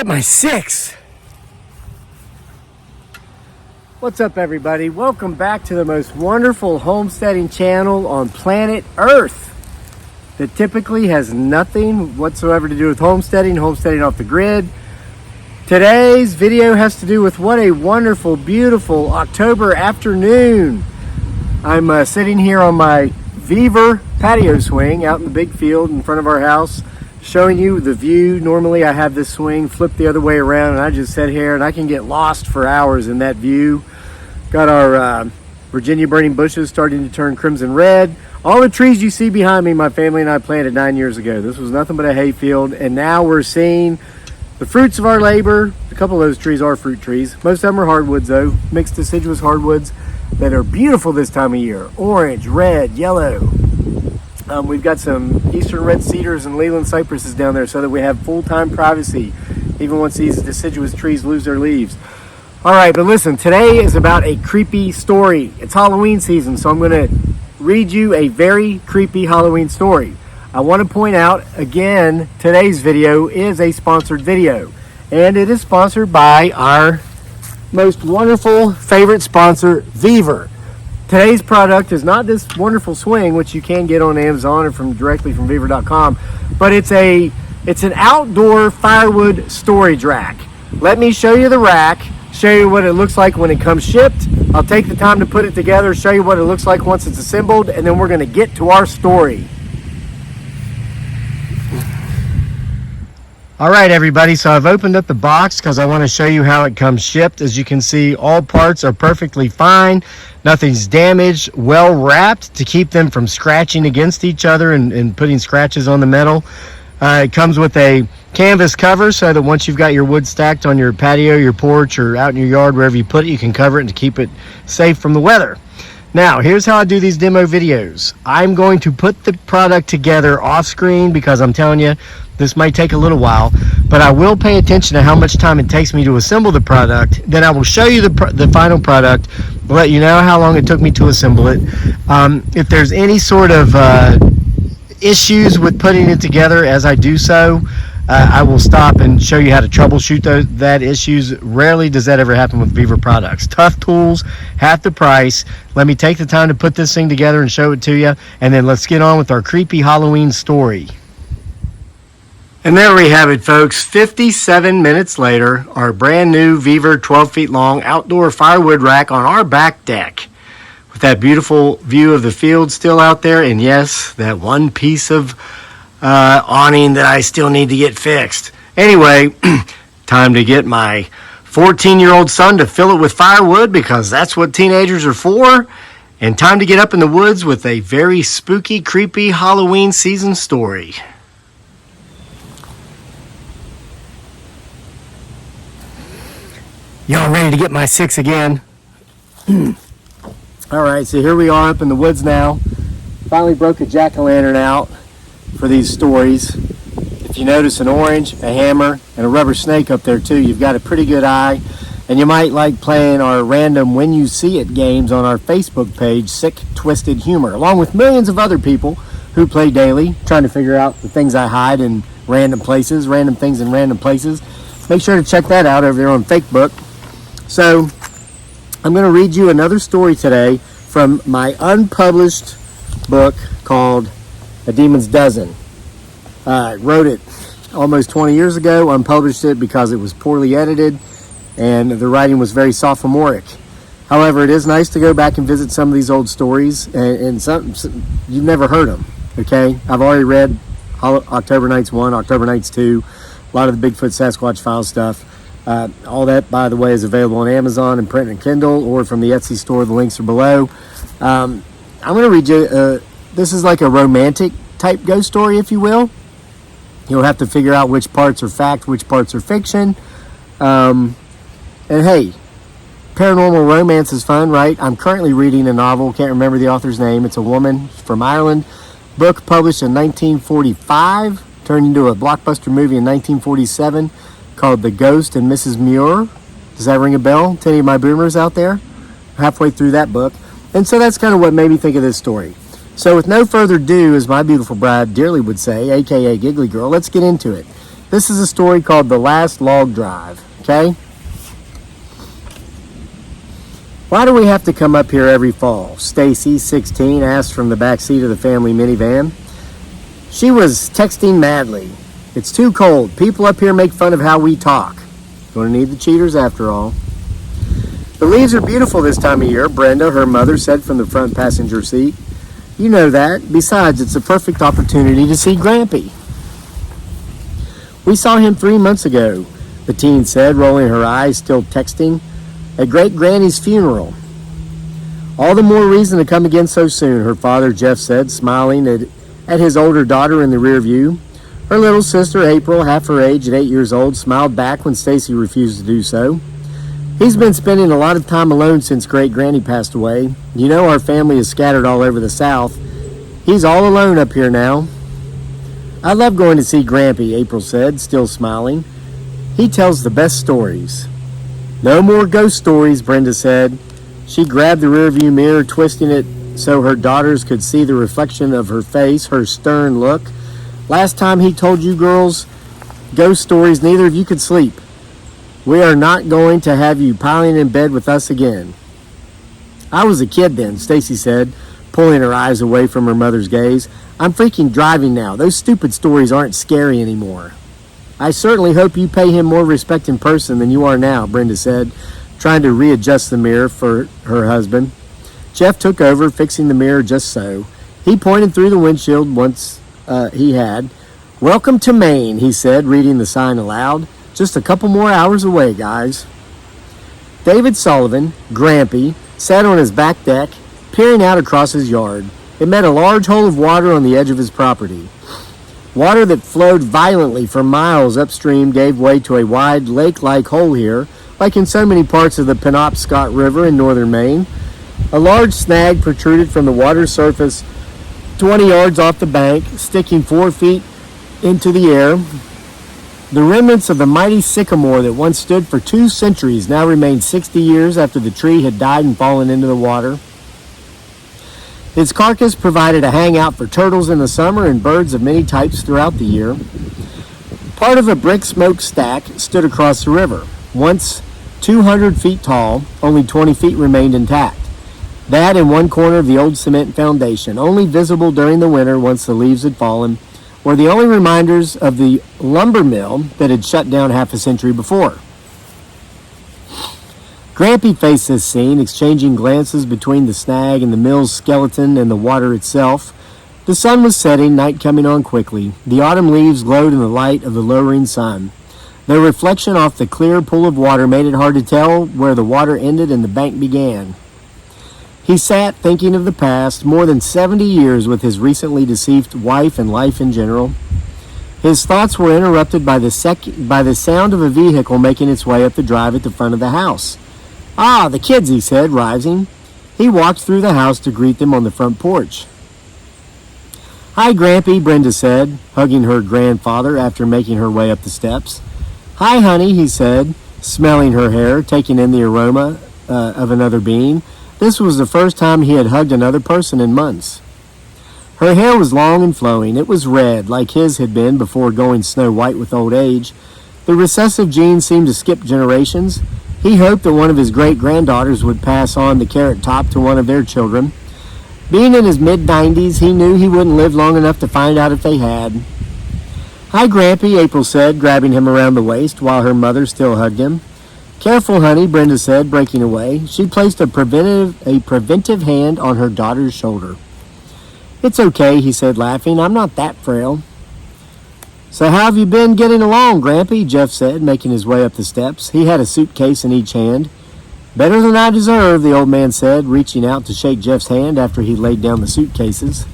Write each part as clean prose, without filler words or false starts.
get my 6. What's up, everybody? Welcome back to the most wonderful homesteading channel on planet Earth that typically has nothing whatsoever to do with homesteading off the grid. Today's video has to do with what a wonderful, beautiful October afternoon. I'm sitting here on my Beaver patio swing out in the big field in front of our house, showing you the view. Normally I have this swing flipped the other way around, and I just sit here and I can get lost for hours in that view. Got our Virginia burning bushes starting to turn crimson red. All the trees you see behind me, my family and I planted 9 years ago. This was nothing but a hay field, and now we're seeing the fruits of our labor. A couple of those trees are fruit trees. Most of them are hardwoods though, mixed deciduous hardwoods that are beautiful this time of year. Orange, red, yellow. We've got some eastern red cedars and Leland cypresses down there so that we have full-time privacy, even once these deciduous trees lose their leaves. All right, but listen, today is about a creepy story. It's Halloween season, so I'm going to read you a very creepy Halloween story. I want to point out, again, today's video is a sponsored video, and it is sponsored by our most wonderful favorite sponsor, Beaver. Today's product is not this wonderful swing, which you can get on Amazon or directly from beaver.com, but it's an outdoor firewood storage rack. Let me show you the rack, show you what it looks like when it comes shipped. I'll take the time to put it together, show you what it looks like once it's assembled, and then we're going to get to our story. All right, everybody, so I've opened up the box because I want to show you how it comes shipped. As you can see, all parts are perfectly fine. Nothing's damaged, well wrapped to keep them from scratching against each other and putting scratches on the metal. It comes with a canvas cover so that once you've got your wood stacked on your patio, your porch, or out in your yard, wherever you put it, you can cover it to keep it safe from the weather. Now, here's how I do these demo videos. I'm going to put the product together off screen because I'm telling you, this might take a little while, but I will pay attention to how much time it takes me to assemble the product. Then I will show you the final product, let you know how long it took me to assemble it. If there's any sort of issues with putting it together as I do so, I will stop and show you how to troubleshoot that issues. Rarely does that ever happen with Beaver products. Tough tools, half the price. Let me take the time to put this thing together and show it to you, and then let's get on with our creepy Halloween story. And there we have it, folks. 57 minutes later, our brand new Beaver 12 feet long outdoor firewood rack on our back deck, with that beautiful view of the field still out there, and yes, that one piece of awning that I still need to get fixed. Anyway, time to get my 14-year-old son to fill it with firewood, because that's what teenagers are for, and time to get up in the woods with a very spooky, creepy Halloween season story. Y'all ready to get my 6 again? All right, so here we are up in the woods now. Finally broke a jack-o'-lantern out for these stories. If you notice an orange, a hammer, and a rubber snake up there too, you've got a pretty good eye. And you might like playing our random When You See It games on our Facebook page, Sick Twisted Humor, along with millions of other people who play daily, trying to figure out the things I hide in random places, random things in random places. Make sure to check that out over there on Fakebook. So, I'm going to read you another story today from my unpublished book called A Demon's Dozen. I wrote it almost 20 years ago, unpublished it because it was poorly edited and the writing was very sophomoric. However, it is nice to go back and visit some of these old stories, and some you've never heard them, okay? I've already read October Nights 1, October Nights 2, a lot of the Bigfoot Sasquatch file stuff. All that, by the way, is available on Amazon and print and Kindle, or from the Etsy store. The links are below. I'm going to read you, this is like a romantic type ghost story, if you will. You'll have to figure out which parts are fact, which parts are fiction. And hey, paranormal romance is fun, right? I'm currently reading a novel, can't remember the author's name. It's a woman from Ireland. Book published in 1945, turned into a blockbuster movie in 1947. Called The Ghost and Mrs. Muir. Does that ring a bell to any of my boomers out there? Halfway through that book. And so that's kind of what made me think of this story. So with no further ado, as my beautiful bride dearly would say, aka Giggly Girl, let's get into it. This is a story called The Last Log Drive, okay? Why do we have to come up here every fall? Stacy, 16, asked from the back seat of the family minivan. She was texting madly. It's too cold. People up here make fun of how we talk. Gonna need the cheaters after all. The leaves are beautiful this time of year, Brenda, her mother, said from the front passenger seat. You know that. Besides, it's a perfect opportunity to see Grampy. We saw him 3 months ago, the teen said, rolling her eyes, still texting. At Great Granny's funeral. All the more reason to come again so soon, her father, Jeff, said, smiling at his older daughter in the rear view. Her little sister, April, half her age at 8 years old, smiled back when Stacy refused to do so. He's been spending a lot of time alone since Great Granny passed away. You know our family is scattered all over the South. He's all alone up here now. I love going to see Grampy, April said, still smiling. He tells the best stories. No more ghost stories, Brenda said. She grabbed the rearview mirror, twisting it so her daughters could see the reflection of her face, her stern look. Last time he told you girls ghost stories, neither of you could sleep. We are not going to have you piling in bed with us again. I was a kid then, Stacy said, pulling her eyes away from her mother's gaze. I'm freaking driving now. Those stupid stories aren't scary anymore. I certainly hope you pay him more respect in person than you are now, Brenda said, trying to readjust the mirror for her husband. Jeff took over, fixing the mirror just so. He pointed through the windshield once he had. Welcome to Maine, he said, reading the sign aloud. Just a couple more hours away, guys. David Sullivan, Grampy, sat on his back deck, peering out across his yard. It met a large hole of water on the edge of his property. Water that flowed violently for miles upstream gave way to a wide lake-like hole here, like in so many parts of the Penobscot River in northern Maine. A large snag protruded from the water surface 20 yards off the bank, sticking 4 feet into the air. The remnants of the mighty sycamore that once stood for 2 centuries now remained 60 years after the tree had died and fallen into the water. Its carcass provided a hangout for turtles in the summer and birds of many types throughout the year. Part of a brick smokestack stood across the river. Once 200 feet tall, only 20 feet remained intact. That in one corner of the old cement foundation, only visible during the winter once the leaves had fallen, were the only reminders of the lumber mill that had shut down half a century before. Grampy faced this scene, exchanging glances between the snag and the mill's skeleton and the water itself. The sun was setting, night coming on quickly. The autumn leaves glowed in the light of the lowering sun. Their reflection off the clear pool of water made it hard to tell where the water ended and the bank began. He sat thinking of the past, more than 70 years with his recently deceased wife and life in general. His thoughts were interrupted by the sound of a vehicle making its way up the drive at the front of the house. Ah, the kids, he said, rising. He walked through the house to greet them on the front porch. Hi, Grampy, Brenda said, hugging her grandfather after making her way up the steps. Hi, honey, he said, smelling her hair, taking in the aroma of another being. This was the first time he had hugged another person in months. Her hair was long and flowing. It was red, like his had been before going snow white with old age. The recessive gene seemed to skip generations. He hoped that one of his great-granddaughters would pass on the carrot top to one of their children. Being in his mid-90s, he knew he wouldn't live long enough to find out if they had. Hi, Grampy, April said, grabbing him around the waist while her mother still hugged him. Careful, honey, Brenda said, breaking away. She placed a preventive hand on her daughter's shoulder. It's okay, he said, laughing. I'm not that frail. So how have you been getting along, Grampy? Jeff said, making his way up the steps. He had a suitcase in each hand. Better than I deserve, the old man said, reaching out to shake Jeff's hand after he laid down the suitcases.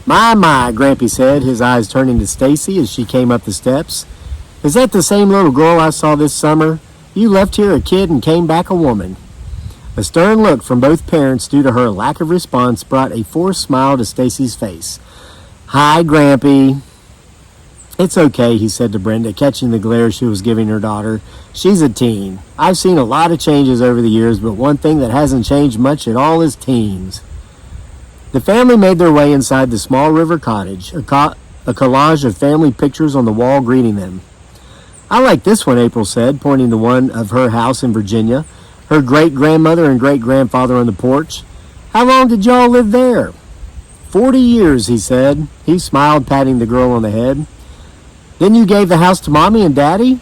My, Grampy said, his eyes turning to Stacy as she came up the steps. Is that the same little girl I saw this summer? You left here a kid and came back a woman. A stern look from both parents due to her lack of response brought a forced smile to Stacy's face. Hi, Grampy. It's okay, he said to Brenda, catching the glare she was giving her daughter. She's a teen. I've seen a lot of changes over the years, but one thing that hasn't changed much at all is teens. The family made their way inside the small river cottage, a collage of family pictures on the wall greeting them. "I like this one," April said, pointing to one of her house in Virginia, her great-grandmother and great-grandfather on the porch. "How long did y'all live there?" 40 years, he said. He smiled, patting the girl on the head. "Then you gave the house to Mommy and Daddy?"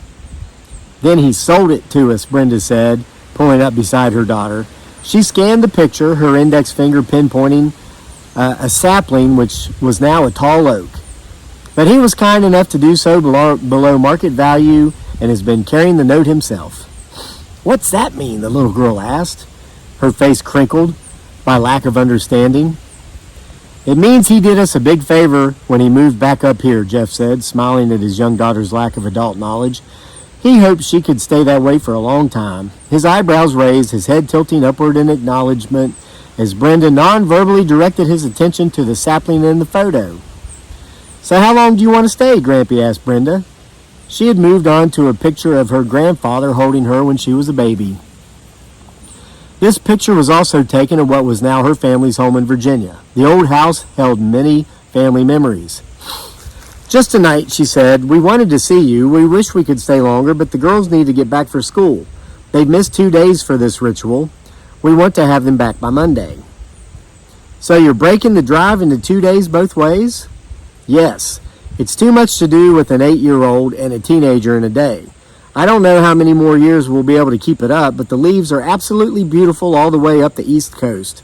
"Then he sold it to us," Brenda said, pulling up beside her daughter. She scanned the picture, her index finger pinpointing a sapling which was now a tall oak. "But he was kind enough to do so below market value and has been carrying the note himself." "What's that mean?" the little girl asked, her face crinkled by lack of understanding. "It means he did us a big favor when he moved back up here," Jeff said, smiling at his young daughter's lack of adult knowledge. He hoped she could stay that way for a long time. His eyebrows raised, his head tilting upward in acknowledgement as Brenda non-verbally directed his attention to the sapling in the photo. "So how long do you want to stay?" Grampy asked Brenda. She had moved on to a picture of her grandfather holding her when she was a baby. This picture was also taken at what was now her family's home in Virginia. The old house held many family memories. "Just tonight," she said. "We wanted to see you. We wish we could stay longer, but the girls need to get back for school. They've missed 2 days for this ritual. We want to have them back by Monday." "So you're breaking the drive into 2 days both ways?" "Yes. It's too much to do with an 8-year-old and a teenager in a day. I don't know how many more years we'll be able to keep it up, but the leaves are absolutely beautiful all the way up the East Coast.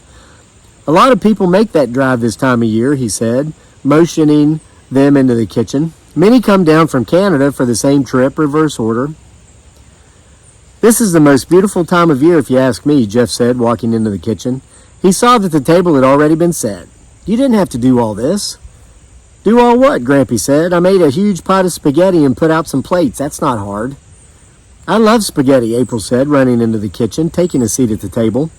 A lot of people make that drive this time of year," he said, motioning them into the kitchen. "Many come down from Canada for the same trip, reverse order." "This is the most beautiful time of year if you ask me," Jeff said, walking into the kitchen. He saw that the table had already been set. "You didn't have to do all this." "Do all what?" Grampy said. "I made a huge pot of spaghetti and put out some plates. That's not hard." "I love spaghetti," April said, running into the kitchen, taking a seat at the table.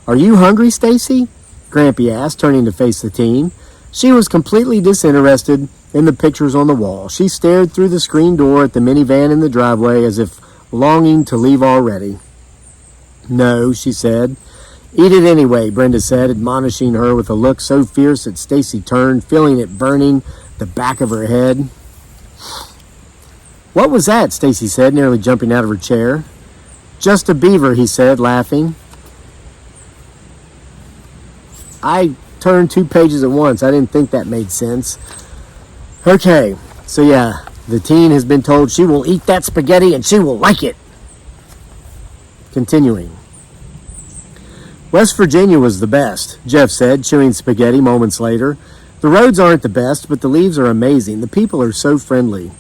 "Are you hungry, Stacy?" Grampy asked, turning to face the teen. She was completely disinterested in the pictures on the wall. She stared through the screen door at the minivan in the driveway as if longing to leave already. "No," she said. "Eat it anyway," Brenda said, admonishing her with a look so fierce that Stacy turned, feeling it burning the back of her head. "What was that?" Stacy said, nearly jumping out of her chair. "Just a beaver," he said, laughing. I turned 2 pages at once. I didn't think that made sense. Okay, so yeah, the teen has been told she will eat that spaghetti and she will like it. Continuing. "West Virginia was the best," Jeff said, chewing spaghetti moments later. "The roads aren't the best, but the leaves are amazing. The people are so friendly."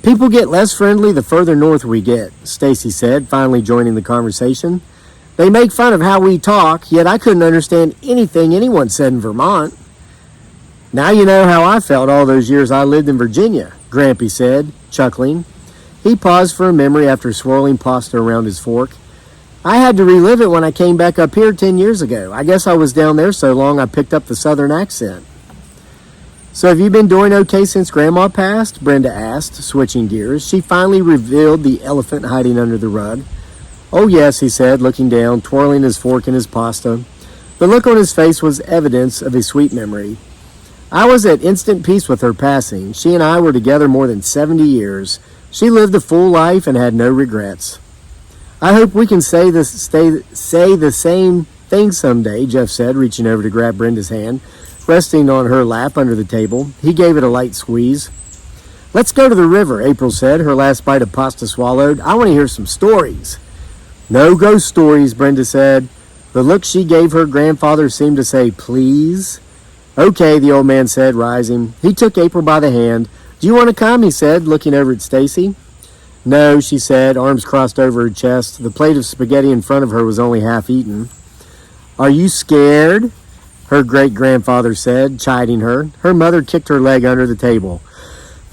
"People get less friendly the further north we get," Stacy said, finally joining the conversation. "They make fun of how we talk, yet I couldn't understand anything anyone said in Vermont." "Now you know how I felt all those years I lived in Virginia," Grampy said, chuckling. He paused for a memory after swirling pasta around his fork. "I had to relive it when I came back up here 10 years ago. I guess I was down there so long I picked up the southern accent." "So have you been doing okay since Grandma passed?" Brenda asked, switching gears. She finally revealed the elephant hiding under the rug. "Oh yes," he said, looking down, twirling his fork in his pasta. The look on his face was evidence of a sweet memory. "I was at instant peace with her passing. She and I were together more than 70 years. She lived a full life and had no regrets." "I hope we can say the same thing someday," Jeff said, reaching over to grab Brenda's hand, resting on her lap under the table. He gave it a light squeeze. "Let's go to the river," April said, her last bite of pasta swallowed. "I want to hear some stories." "No ghost stories," Brenda said. The look she gave her grandfather seemed to say, "Please?" "Okay," the old man said, rising. He took April by the hand. "Do you want to come?" he said, looking over at Stacy. "No," she said, arms crossed over her chest. The plate of spaghetti in front of her was only half eaten. "Are you scared?" her great-grandfather said, chiding her. Her mother kicked her leg under the table.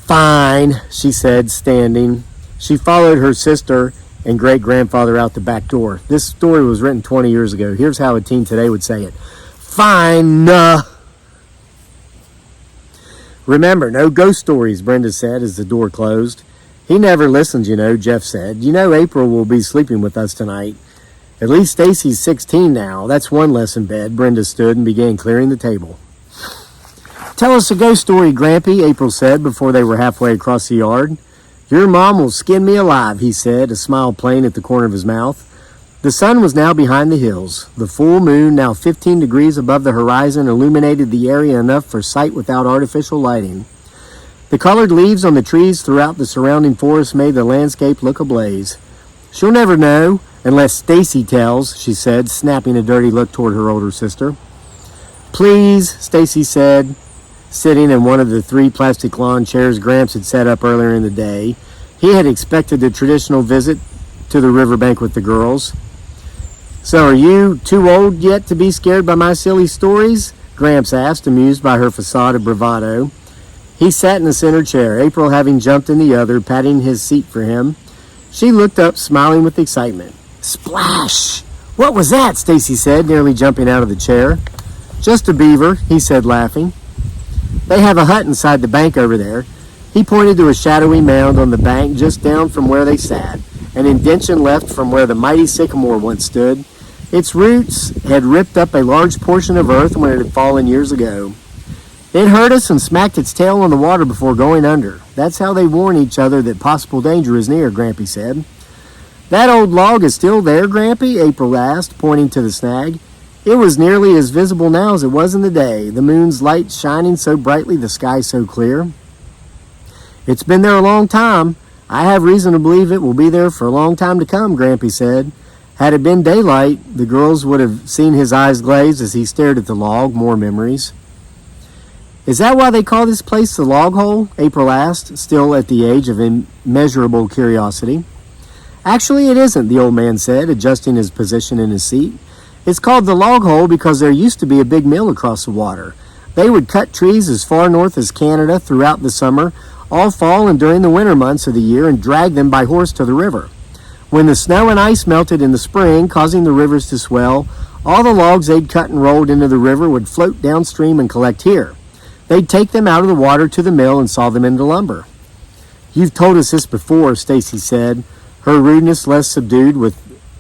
"Fine," she said, standing. She followed her sister and great-grandfather out the back door. This story was written 20 years ago. Here's how a teen today would say it. "Fine." "Remember, no ghost stories," Brenda said as the door closed. "He never listens, you know," Jeff said. "You know April will be sleeping with us tonight. At least Stacy's 16 now. That's one less in bed." Brenda stood and began clearing the table. Tell us a ghost story, Grampy, April said before they were halfway across the yard. Your mom will skin me alive, he said, a smile playing at the corner of his mouth. The sun was now behind the hills. The full moon, now 15 degrees above the horizon, illuminated the area enough for sight without artificial lighting. The colored leaves on the trees throughout the surrounding forest made the landscape look ablaze. She'll never know, unless Stacy tells, she said, snapping a dirty look toward her older sister. Please, Stacy said, sitting in one of the 3 plastic lawn chairs Gramps had set up earlier in the day. He had expected the traditional visit to the riverbank with the girls. So are you too old yet to be scared by my silly stories? Gramps asked, amused by her facade of bravado. He sat in the center chair, April having jumped in the other, patting his seat for him. She looked up, smiling with excitement. Splash! What was that? Stacy said, nearly jumping out of the chair. Just a beaver, he said, laughing. They have a hut inside the bank over there. He pointed to a shadowy mound on the bank just down from where they sat, an indention left from where the mighty sycamore once stood. Its roots had ripped up a large portion of earth when it had fallen years ago. It heard us and smacked its tail on the water before going under. That's how they warn each other that possible danger is near, Grampy said. That old log is still there, Grampy? April asked, pointing to the snag. It was nearly as visible now as it was in the day, the moon's light shining so brightly, the sky so clear. It's been there a long time. I have reason to believe it will be there for a long time to come, Grampy said. Had it been daylight, the girls would have seen his eyes glaze as he stared at the log, more memories. Is that why they call this place the Log Hole? April asked, still at the age of immeasurable curiosity. Actually, it isn't, the old man said, adjusting his position in his seat. It's called the Log Hole because there used to be a big mill across the water. They would cut trees as far north as Canada throughout the summer, all fall and during the winter months of the year, and drag them by horse to the river. When the snow and ice melted in the spring, causing the rivers to swell, all the logs they'd cut and rolled into the river would float downstream and collect here. They'd take them out of the water to the mill and saw them into lumber. You've told us this before, Stacy said, her rudeness less subdued with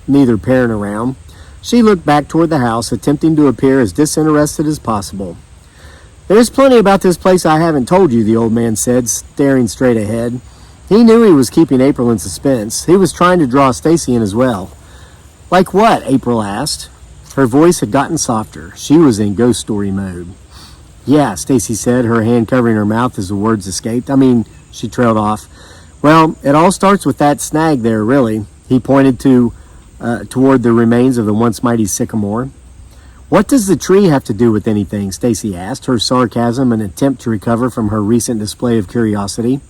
neither parent around. She looked back toward the house, attempting to appear as disinterested as possible. There's plenty about this place I haven't told you, the old man said, staring straight ahead. He knew he was keeping April in suspense. He was trying to draw Stacy in as well. Like what? April asked. Her voice had gotten softer. She was in ghost story mode. Yeah, Stacy said, her hand covering her mouth as the words escaped. She trailed off. Well, it all starts with that snag there, really. He pointed toward the remains of the once mighty sycamore. What does the tree have to do with anything? Stacy asked, her sarcasm an attempt to recover from her recent display of curiosity.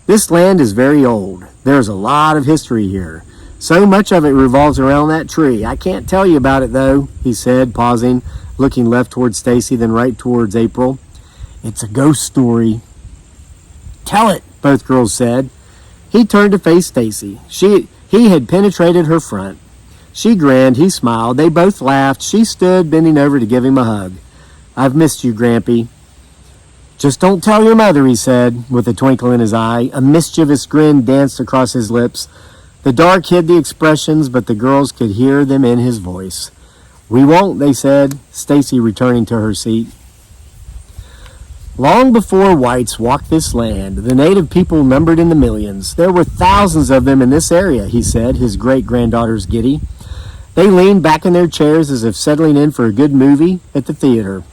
This land is very old. There's a lot of history here. So much of it revolves around that tree. I can't tell you about it, though, he said, pausing, looking left towards Stacy, then right towards April. It's a ghost story. Tell it, both girls said. He turned to face Stacy. He had penetrated her front. She grinned, he smiled, they both laughed. She stood, bending over to give him a hug. I've missed you, Grampy. Just don't tell your mother, he said, with a twinkle in his eye. A mischievous grin danced across his lips. The dark hid the expressions, but the girls could hear them in his voice. We won't, they said, Stacy returning to her seat. Long before whites walked this land, the native people numbered in the millions. There were thousands of them in this area, he said, his great-granddaughters giddy. They leaned back in their chairs as if settling in for a good movie at the theater.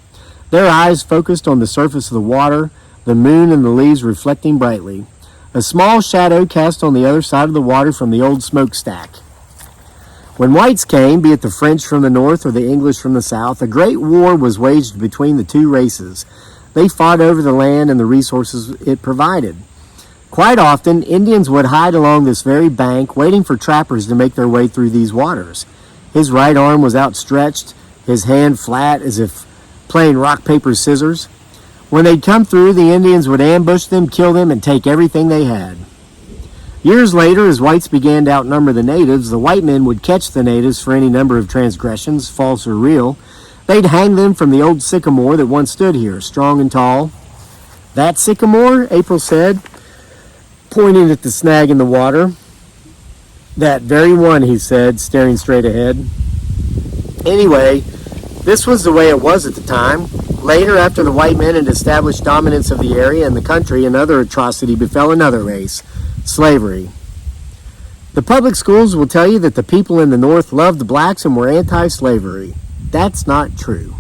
Their eyes focused on the surface of the water, the moon and the leaves reflecting brightly. A small shadow cast on the other side of the water from the old smokestack. When whites came, be it the French from the north or the English from the south, a great war was waged between the two races. They fought over the land and the resources it provided. Quite often, Indians would hide along this very bank, waiting for trappers to make their way through these waters. His right arm was outstretched, his hand flat as if playing rock, paper, scissors. When they'd come through, the Indians would ambush them, kill them, and take everything they had. Years later, as whites began to outnumber the natives, the white men would catch the natives for any number of transgressions, false or real. They'd hang them from the old sycamore that once stood here, strong and tall. That sycamore, April said, pointing at the snag in the water. That very one, he said, staring straight ahead. Anyway, This was the way it was at the time. Later, after the white men had established dominance of the area and the country, another atrocity befell another race: slavery. The public schools will tell you that the people in the North loved blacks and were anti-slavery. That's not true.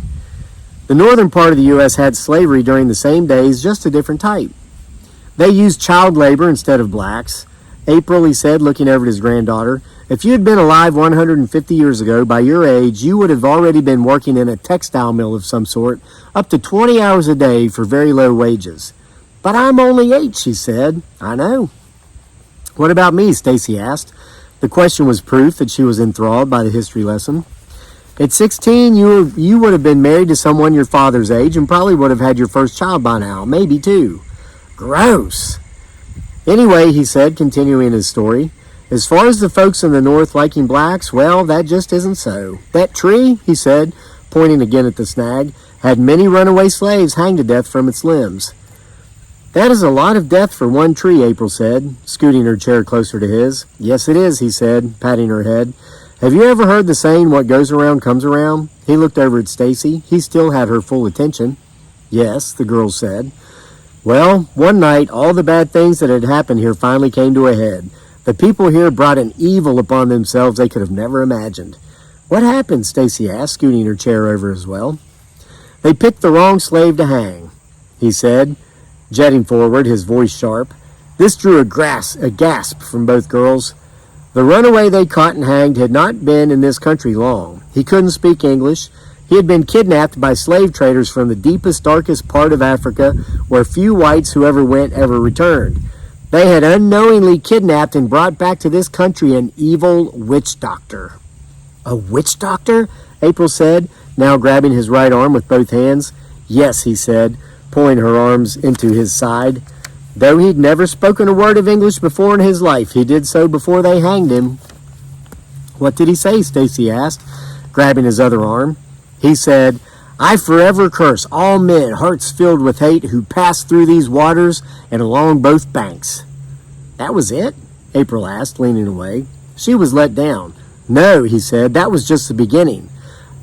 The northern part of the U.S. had slavery during the same days, just a different type. They used child labor instead of blacks. April, he said, looking over at his granddaughter, if you had been alive 150 years ago, by your age, you would have already been working in a textile mill of some sort, up to 20 hours a day for very low wages. But I'm only 8, she said. I know. What about me? Stacy asked. The question was proof that she was enthralled by the history lesson. At 16, you would have been married to someone your father's age and probably would have had your first child by now, maybe 2. Gross. Anyway, he said, continuing his story, as far as the folks in the North liking blacks, well, that just isn't so. That tree, he said, pointing again at the snag, had many runaway slaves hanged to death from its limbs. That is a lot of death for one tree, April said, scooting her chair closer to his. Yes, it is, he said, patting her head. Have you ever heard the saying, what goes around comes around? He looked over at Stacy. He still had her full attention. Yes, the girl said. Well, one night, all the bad things that had happened here finally came to a head. The people here brought an evil upon themselves they could have never imagined. What happened? Stacy asked, scooting her chair over as well. They picked the wrong slave to hang, he said, jetting forward, his voice sharp. This drew a gasp from both girls. The runaway they caught and hanged had not been in this country long. He couldn't speak English. He had been kidnapped by slave traders from the deepest, darkest part of Africa, where few whites who ever went ever returned. They had unknowingly kidnapped and brought back to this country an evil witch doctor. A witch doctor? April said, now grabbing his right arm with both hands. Yes, he said, pulling her arms into his side. Though he'd never spoken a word of English before in his life, he did so before they hanged him. What did he say? Stacy asked, grabbing his other arm. He said, I forever curse all men, hearts filled with hate, who pass through these waters and along both banks. That was it? April asked, leaning away. She was let down. No, he said, that was just the beginning.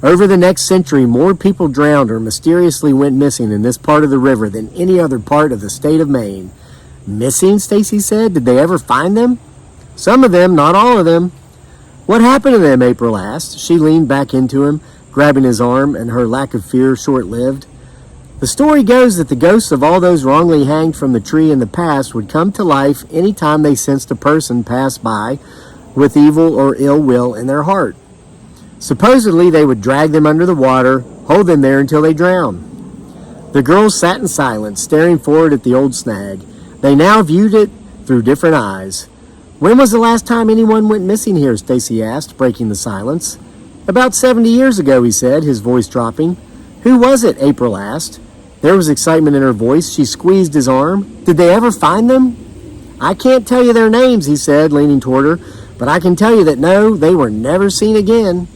Over the next century, more people drowned or mysteriously went missing in this part of the river than any other part of the state of Maine. Missing? Stacy said. Did they ever find them? Some of them, not all of them. What happened to them? April asked. She leaned back into him, grabbing his arm, and her lack of fear short-lived. The story goes that the ghosts of all those wrongly hanged from the tree in the past would come to life any time they sensed a person pass by with evil or ill will in their heart. Supposedly, they would drag them under the water, hold them there until they drowned. The girls sat in silence, staring forward at the old snag. They now viewed it through different eyes. When was the last time anyone went missing here? Stacy asked, breaking the silence. About 70 years ago, he said, his voice dropping. Who was it? April asked. There was excitement in her voice. She squeezed his arm. Did they ever find them? I can't tell you their names, he said, leaning toward her, but I can tell you that no, they were never seen again.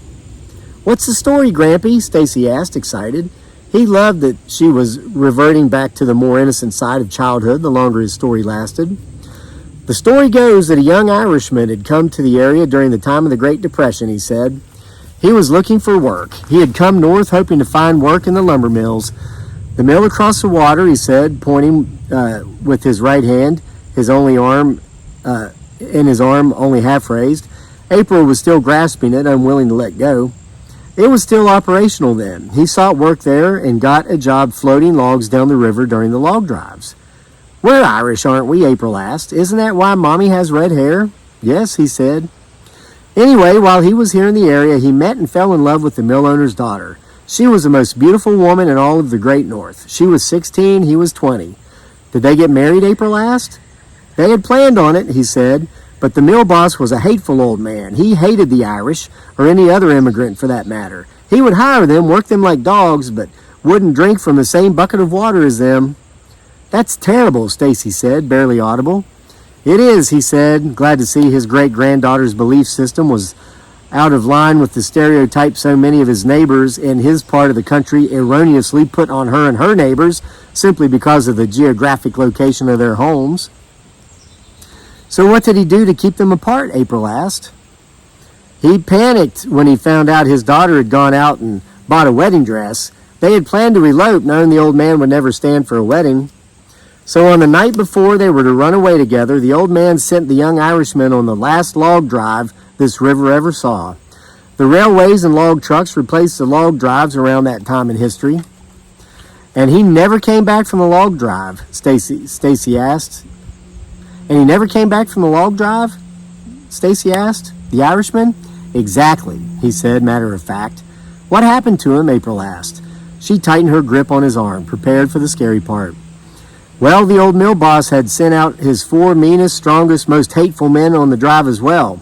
What's the story, Grampy? Stacy asked, excited. He loved that she was reverting back to the more innocent side of childhood the longer his story lasted. The story goes that a young Irishman had come to the area during the time of the Great Depression, he said. He was looking for work. He had come north hoping to find work in the lumber mills. The mill across the water, he said, pointing with his right hand, his only arm, in his arm only half raised. April was still grasping it, unwilling to let go. It was still operational then. He sought work there and got a job floating logs down the river during the log drives. We're Irish, aren't we? April asked. Isn't that why Mommy has red hair? Yes, he said. Anyway, while he was here in the area, he met and fell in love with the mill owner's daughter. She was the most beautiful woman in all of the Great North. She was 16, he was 20. Did they get married? April asked. They had planned on it, he said, but the mill boss was a hateful old man. He hated the Irish, or any other immigrant for that matter. He would hire them, work them like dogs, but wouldn't drink from the same bucket of water as them. That's terrible, Stacy said, barely audible. It is, he said, glad to see his great-granddaughter's belief system was out of line with the stereotype so many of his neighbors in his part of the country erroneously put on her and her neighbors simply because of the geographic location of their homes. So what did he do to keep them apart? April asked. He panicked when he found out his daughter had gone out and bought a wedding dress. They had planned to elope, knowing the old man would never stand for a wedding. So on the night before they were to run away together, the old man sent the young Irishman on the last log drive this river ever saw. The railways and log trucks replaced the log drives around that time in history. And he never came back from the log drive, Stacy asked. And he never came back from the log drive? Stacy asked. The Irishman? Exactly, he said, matter of fact. What happened to him? April asked. She tightened her grip on his arm, prepared for the scary part. Well, the old mill boss had sent out his 4 meanest, strongest, most hateful men on the drive as well.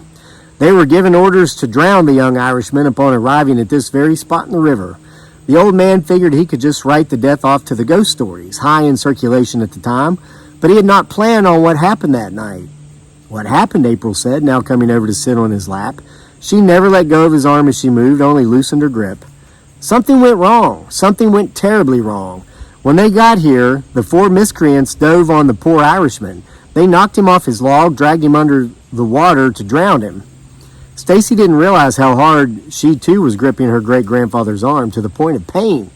They were given orders to drown the young Irishman upon arriving at this very spot in the river. The old man figured he could just write the death off to the ghost stories, high in circulation at the time, but he had not planned on what happened that night. What happened, April said, now coming over to sit on his lap. She never let go of his arm as she moved, only loosened her grip. Something went wrong. Something went terribly wrong. When they got here, the 4 miscreants dove on the poor Irishman. They knocked him off his log, dragged him under the water to drown him. Stacy didn't realize how hard she too was gripping her great-grandfather's arm to the point of pain.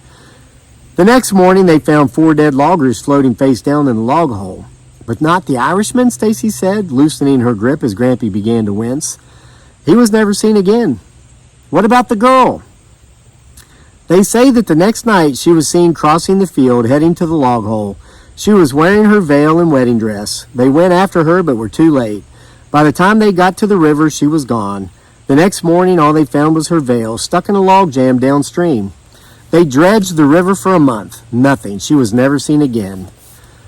The next morning, they found 4 dead loggers floating face down in the log hole. But not the Irishman, Stacy said, loosening her grip as Grampy began to wince. He was never seen again. What about the girl? They say that the next night she was seen crossing the field, heading to the log hole. She was wearing her veil and wedding dress. They went after her, but were too late. By the time they got to the river, she was gone. The next morning, all they found was her veil, stuck in a log jam downstream. They dredged the river for a month. Nothing. She was never seen again.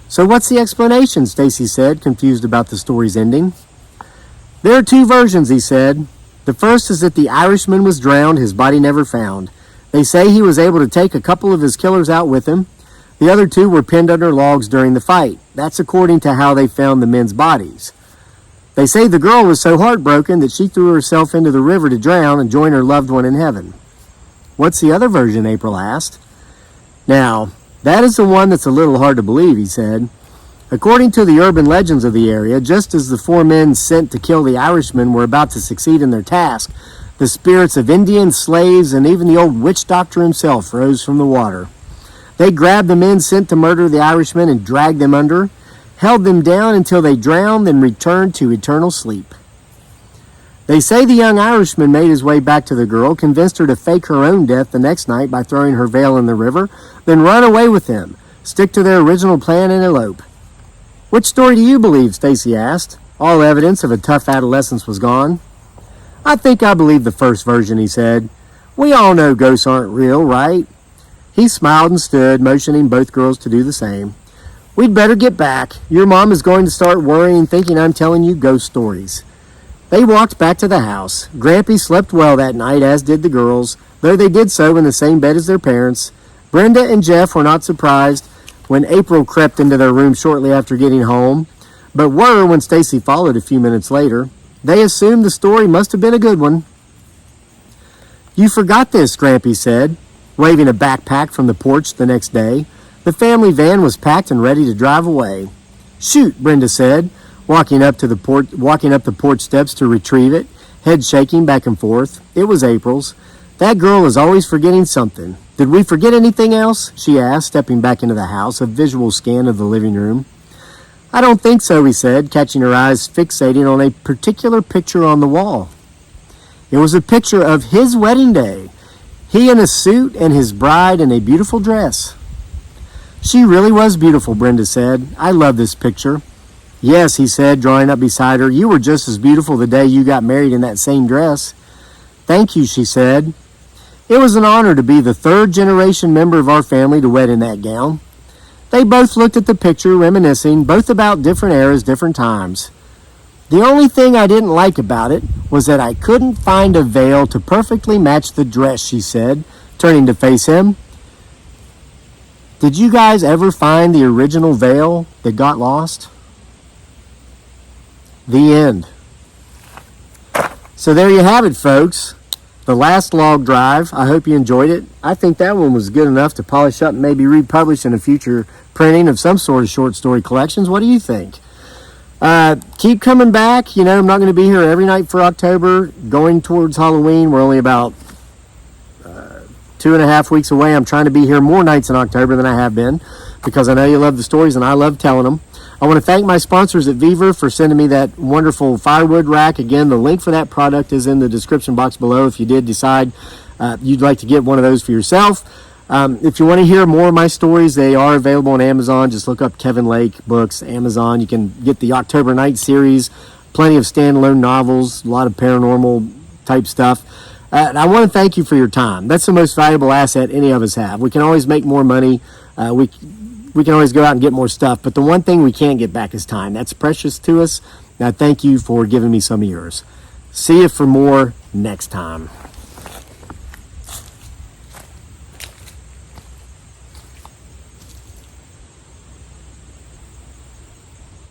So what's the explanation? Stacy said, confused about the story's ending. There are 2 versions, he said. The first is that the Irishman was drowned, his body never found. They say he was able to take a couple of his killers out with him. The other 2 were pinned under logs during the fight. That's according to how they found the men's bodies. They say the girl was so heartbroken that she threw herself into the river to drown and join her loved one in heaven. What's the other version? April asked. Now, that is the one that's a little hard to believe, he said. According to the urban legends of the area, just as the 4 men sent to kill the Irishman were about to succeed in their task, the spirits of Indians, slaves, and even the old witch doctor himself rose from the water. They grabbed the men sent to murder the Irishman and dragged them under, held them down until they drowned, then returned to eternal sleep. They say the young Irishman made his way back to the girl, convinced her to fake her own death the next night by throwing her veil in the river, then run away with him, stick to their original plan and elope. Which story do you believe? Stacy asked. All evidence of a tough adolescence was gone. I think I believe the first version, he said. We all know ghosts aren't real, right? He smiled and stood, motioning both girls to do the same. We'd better get back. Your mom is going to start worrying, thinking I'm telling you ghost stories. They walked back to the house. Grampy slept well that night, as did the girls, though they did so in the same bed as their parents. Brenda and Jeff were not surprised when April crept into their room shortly after getting home, but were when Stacy followed a few minutes later. They assumed the story must have been a good one. You forgot this, Grampy said, waving a backpack from the porch the next day. The family van was packed and ready to drive away. Shoot, Brenda said, walking up the porch steps to retrieve it, head shaking back and forth. It was April's. That girl is always forgetting something. Did we forget anything else? She asked, stepping back into the house, a visual scan of the living room. I don't think so, he said, catching her eyes fixating on a particular picture on the wall. It was a picture of his wedding day. He in a suit and his bride in a beautiful dress. She really was beautiful, Brenda said. I love this picture. Yes, he said, drawing up beside her. You were just as beautiful the day you got married in that same dress. Thank you, she said. It was an honor to be the 3rd-generation member of our family to wed in that gown. They both looked at the picture, reminiscing, both about different eras, different times. The only thing I didn't like about it was that I couldn't find a veil to perfectly match the dress, she said, turning to face him. Did you guys ever find the original veil that got lost? The end. So there you have it, folks. The last log drive. I hope you enjoyed it. I think that one was good enough to polish up and maybe republish in a future printing of some sort of short story collections. What do you think? Keep coming back. You know, I'm not going to be here every night for October. Going towards Halloween, we're only about 2.5 weeks away. I'm trying to be here more nights in October than I have been because I know you love the stories and I love telling them. I want to thank my sponsors at Viver for sending me that wonderful firewood rack. Again, the link for that product is in the description box below if you did decide you'd like to get one of those for yourself. If you want to hear more of my stories, they are available on Amazon. Just look up Kevin Lake Books, Amazon. You can get the October Night series, plenty of standalone novels, a lot of paranormal type stuff. And I want to thank you for your time. That's the most valuable asset any of us have. We can always make more money. We can always go out and get more stuff. But the one thing we can't get back is time. That's precious to us. And I thank you for giving me some of yours. See you for more next time.